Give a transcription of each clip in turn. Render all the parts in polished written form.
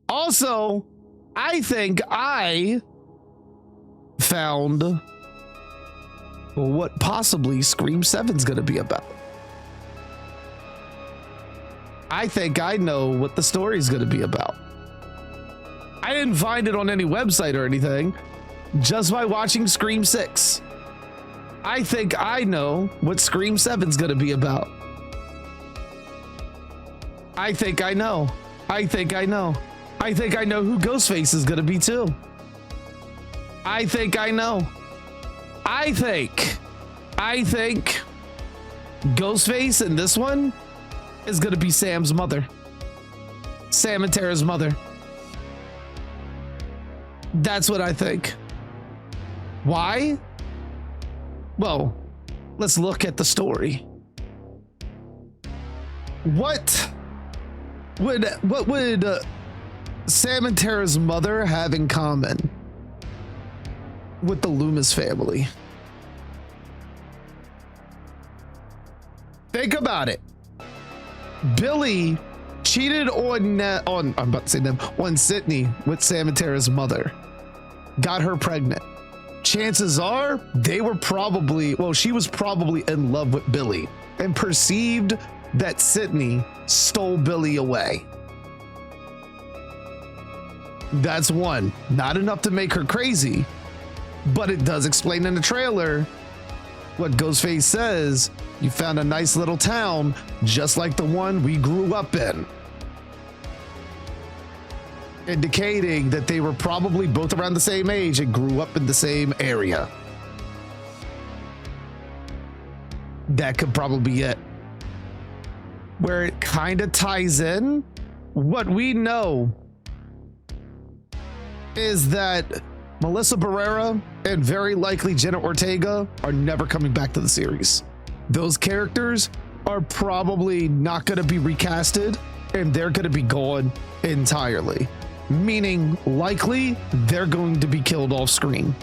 Also, I think I found what possibly Scream 7's gonna be about. I think I know what the story's gonna be about. I didn't find it on any website or anything, just by watching Scream 6. I think I know what Scream 7's gonna be about. I think I know. I think I know. I think I know who Ghostface is gonna be too. I think I know. I think Ghostface in this one is gonna be Sam's mother. Sam and Tara's mother. That's what I think. Why? Well, let's look at the story. What would Sam and Tara's mother have in common with the Loomis family? Think about it. Billy cheated on Sydney with Sam and Tara's mother, got her pregnant. Chances are she was probably in love with Billy and perceived that Sydney stole Billy away. That's one. Not enough to make her crazy, but it does explain in the trailer what Ghostface says. You found a nice little town just like the one we grew up in, indicating that they were probably both around the same age and grew up in the same area. That could probably be it. Where it kind of ties in, what we know is that Melissa Barrera and very likely Jenna Ortega are never coming back to the series. Those characters are probably not going to be recasted, and they're going to be gone entirely. Meaning, likely, they're going to be killed off screen.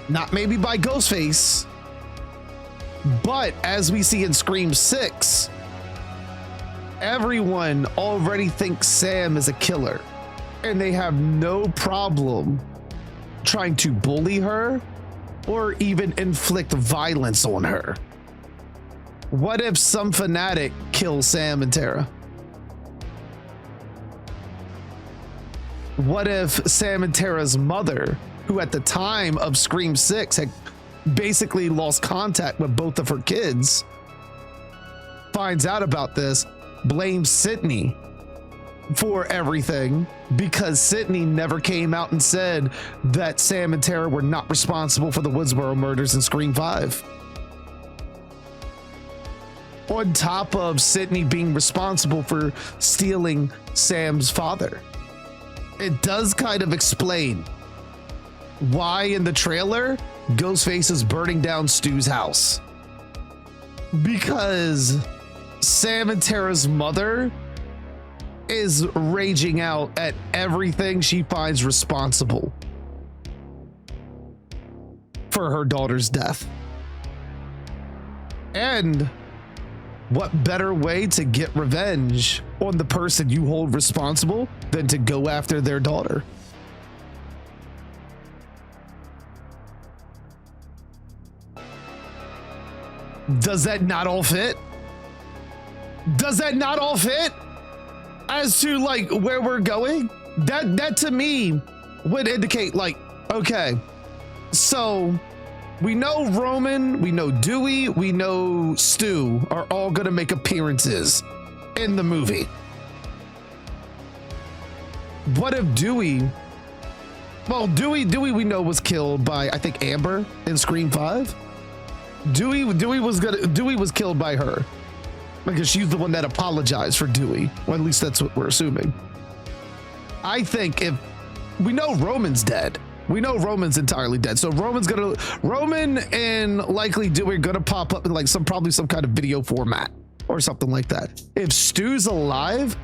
Not maybe by Ghostface, but as we see in Scream 6, everyone already thinks Sam is a killer, and they have no problem trying to bully her or even inflict violence on her. What if some fanatic kills Sam and Tara? What if Sam and Tara's mother, who at the time of Scream 6 had basically lost contact with both of her kids, finds out about this, blames Sydney for everything because Sydney never came out and said that Sam and Tara were not responsible for the Woodsboro murders in Scream 5. On top of Sydney being responsible for stealing Sam's father. It does kind of explain why in the trailer Ghostface is burning down Stu's house. Because Sam and Tara's mother is raging out at everything she finds responsible for her daughter's death. And what better way to get revenge on the person you hold responsible than to go after their daughter? Does that not all fit? Does that not all fit as to like where we're going? That to me would indicate like, okay, so we know Roman, we know Dewey, we know Stu are all gonna make appearances in the movie. What if Dewey, well, Dewey we know was killed by, I think, Amber in Scream 5. Dewey was killed by her because she's the one that apologized for Dewey. Well, at least that's what we're assuming. I think if we know Roman's dead, we know Roman's entirely dead. So Roman and likely Dewey are gonna pop up in like probably some kind of video format or something like that. If Stu's alive,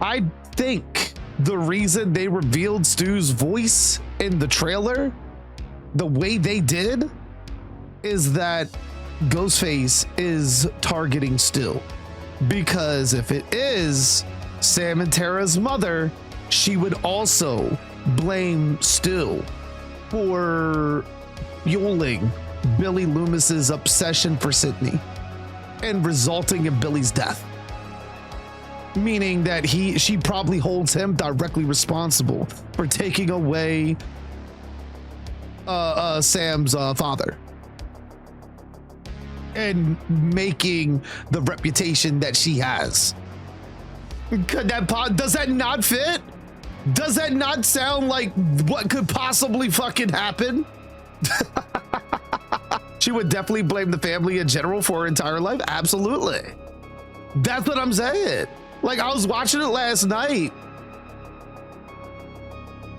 I think the reason they revealed Stu's voice in the trailer the way they did is that Ghostface is targeting Stu. Because if it is Sam and Tara's mother, she would also blame Stu for fueling Billy Loomis's obsession for Sydney and resulting in Billy's death. Meaning that she probably holds him directly responsible for taking away Sam's father and making the reputation that she has. Does that not fit? Does that not sound like what could possibly fucking happen? She would definitely blame the family in general for her entire life. Absolutely. That's what I'm saying. Like, I was watching it last night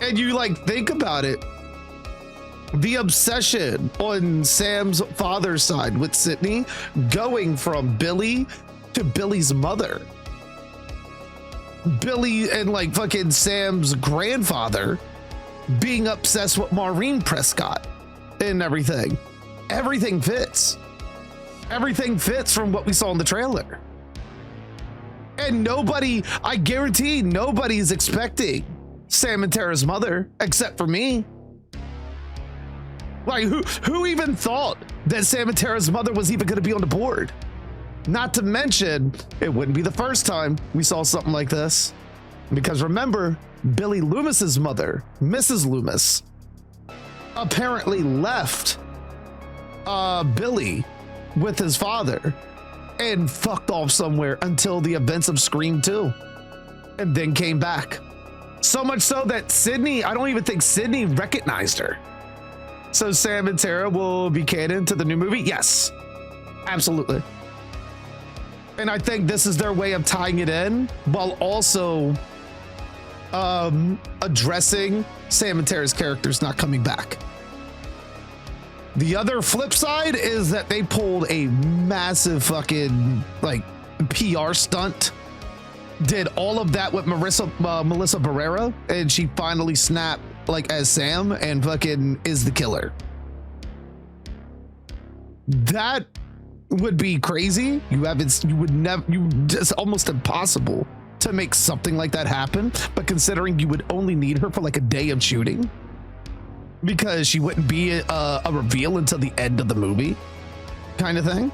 and you like think about it. The obsession on Sam's father's side with Sydney going from Billy to Billy's mother. Billy and like fucking Sam's grandfather being obsessed with Maureen Prescott and everything. Everything fits. Everything fits from what we saw in the trailer. And nobody, I guarantee nobody's expecting Sam and Tara's mother except for me. Like who even thought that Sam and Tara's mother was even going to be on the board? Not to mention, it wouldn't be the first time we saw something like this. Because remember, Billy Loomis's mother, Mrs. Loomis, apparently left Billy with his father and fucked off somewhere until the events of Scream 2 and then came back. So much so that Sydney, I don't even think Sydney recognized her. So Sam and Tara will be canon to the new movie? Yes, absolutely. And I think this is their way of tying it in while also addressing Sam and Tara's characters not coming back. The other flip side is that they pulled a massive fucking like PR stunt. Did all of that with Melissa Barrera, and she finally snapped like as Sam and fucking is the killer. That would be crazy. It's almost impossible to make something like that happen. But considering you would only need her for like a day of shooting, because she wouldn't be a reveal until the end of the movie, kind of thing.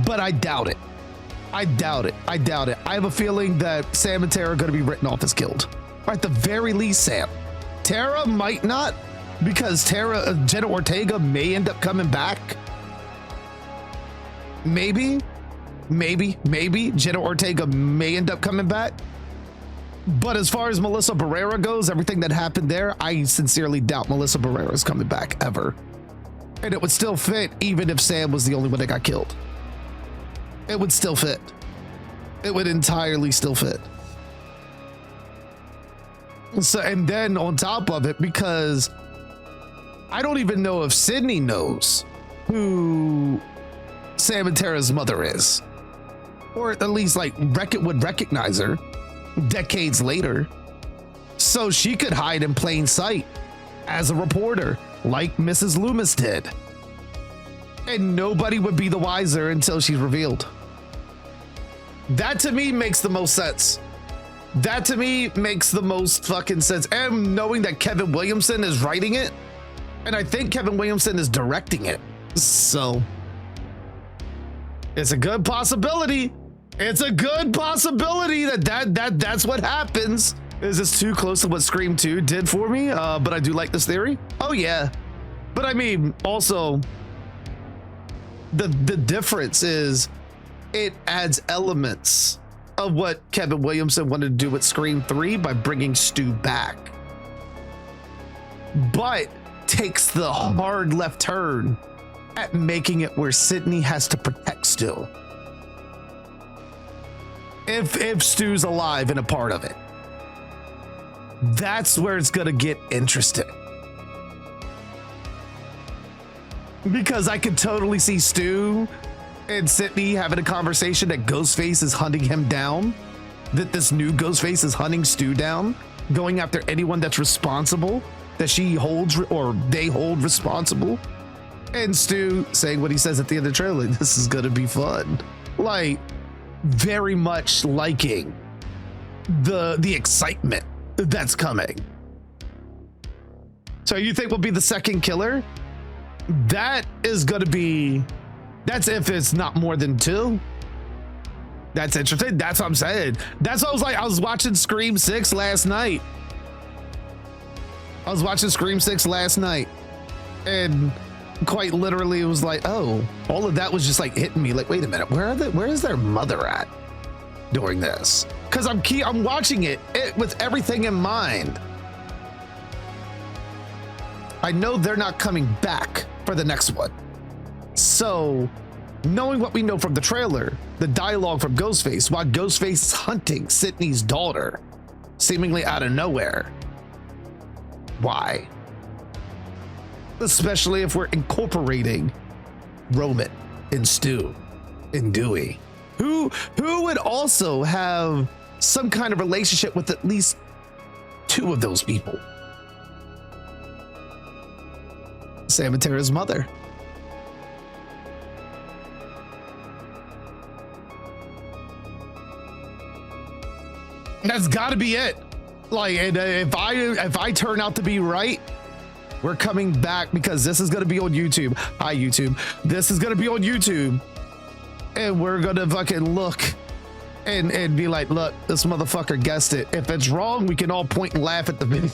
But I doubt it. I doubt it. I have a feeling that Sam and Tara are going to be written off as killed. Or at the very least, Sam. Tara might not, because Jenna Ortega may end up coming back. Maybe Jenna Ortega may end up coming back. But as far as Melissa Barrera goes, everything that happened there, I sincerely doubt Melissa Barrera is coming back ever. And it would still fit even if Sam was the only one that got killed. It would still fit. It would entirely still fit. So, and then on top of it, because I don't even know if Sydney knows who Sam and Tara's mother is, or at least like would recognize her decades later, so she could hide in plain sight as a reporter like Mrs. Loomis did, and nobody would be the wiser until she's revealed. That to me makes the most sense. That to me makes the most fucking sense. And knowing that Kevin Williamson is writing it, and I think Kevin Williamson is directing it, so it's a good possibility. It's a good possibility that's what happens. Is this too close to what Scream 2 did for me? But I do like this theory. Oh yeah. But I mean, also the difference is it adds elements of what Kevin Williamson wanted to do with Scream 3 by bringing Stu back, but takes the hard left turn at making it where Sydney has to protect Stu if Stu's alive and a part of it. That's where it's gonna get interesting, because I could totally see Stu and Sydney having a conversation that Ghostface is hunting him down, that this new Ghostface is hunting Stu down, going after anyone that's responsible, that she holds or they hold responsible, and Stu saying what he says at the end of the trailer, this is gonna be fun. Like, very much liking the excitement that's coming. So you think we'll be the second killer? That is gonna be, that's if it's not more than 2. That's interesting. That's what I'm saying. That's what I was like. I was watching Scream 6 last night. And quite literally it was like, oh, all of that was just like hitting me like, wait a minute, where is their mother at during this? Because I'm watching it with everything in mind. I know they're not coming back for the next one. So knowing what we know from the trailer, the dialogue from Ghostface, while Ghostface is hunting Sydney's daughter, seemingly out of nowhere. Why? Especially if we're incorporating Roman and Stu and Dewey, who would also have some kind of relationship with at least 2 of those people. Sam and Tara's mother. That's got to be it. Like, and if I turn out to be right, we're coming back, because this is going to be on YouTube. Hi, YouTube. This is going to be on YouTube. And we're going to fucking look and be like, look, this motherfucker guessed it. If it's wrong, we can all point and laugh at the video.